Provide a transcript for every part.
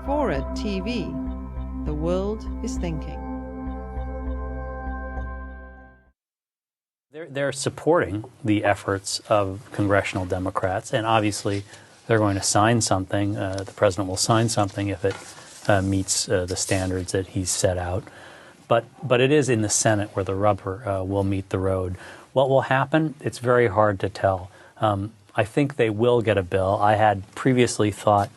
FORA.tv. The world is thinking. They're supporting the efforts of congressional Democrats, and obviously they're going to sign something. The president will sign something if it meets the standards that he's set out. But it is in the Senate where the rubber will meet the road. What will happen? It's very hard to tell. I think they will get a bill. I had previously thought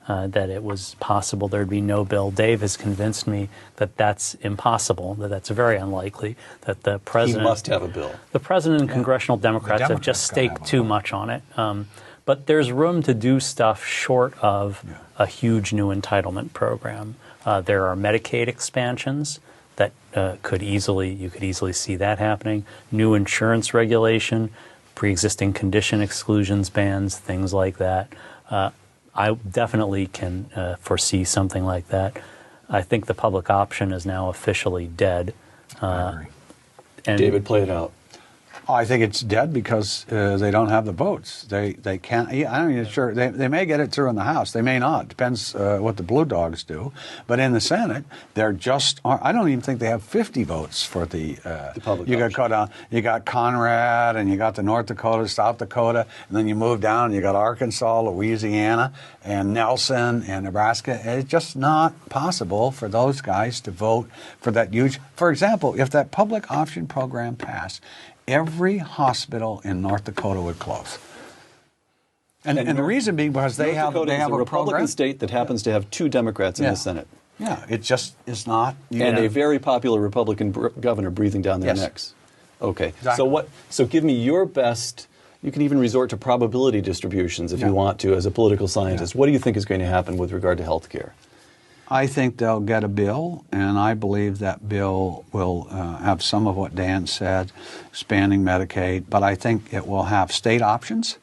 that it was possible there'd be no bill. Dave has convinced me that that's impossible, that that's very unlikely, that the president... He must have a bill. The president and congressional Democrats have just staked too much on it. But there's room to do stuff short of a huge new entitlement program. There are Medicaid expansions that you could easily see that happening. New insurance regulation, pre-existing condition exclusions bans, things like that. I definitely can foresee something like that. I think the public option is now officially dead. I agree. And David, play it out. I think it's dead because they don't have the votes. They can't. I'm not even sure. They may get it through in the House. They may not. Depends what the Blue Dogs do. But in the Senate, they're just. I don't even think they have 50 votes for the public. You got Conrad, and you got the North Dakota, South Dakota, and then you move down, and you got Arkansas, Louisiana, and Nelson, and Nebraska. It's just not possible for those guys to vote for that huge. For example, if that public option program passed, every hospital in North Dakota would close. And the reason being because they have a Republican program. state that happens to have 2 Democrats in the Senate. Yeah, it just is not. And a very popular Republican governor breathing down their necks. Okay. Exactly. So give me your best. You can even resort to probability distributions if you want to as a political scientist. What do you think is going to happen with regard to health care? I think they'll get a bill, and I believe that bill will have some of what Dan said, expanding Medicaid, but I think it will have state options.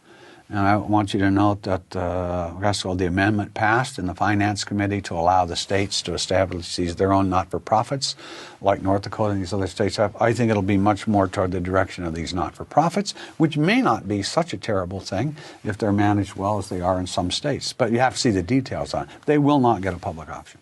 And I want you to note that the amendment passed in the Finance Committee to allow the states to establish their own not-for-profits, like North Dakota and these other states have. I think it'll be much more toward the direction of these not-for-profits, which may not be such a terrible thing if they're managed well as they are in some states. But you have to see the details on it. They will not get a public option.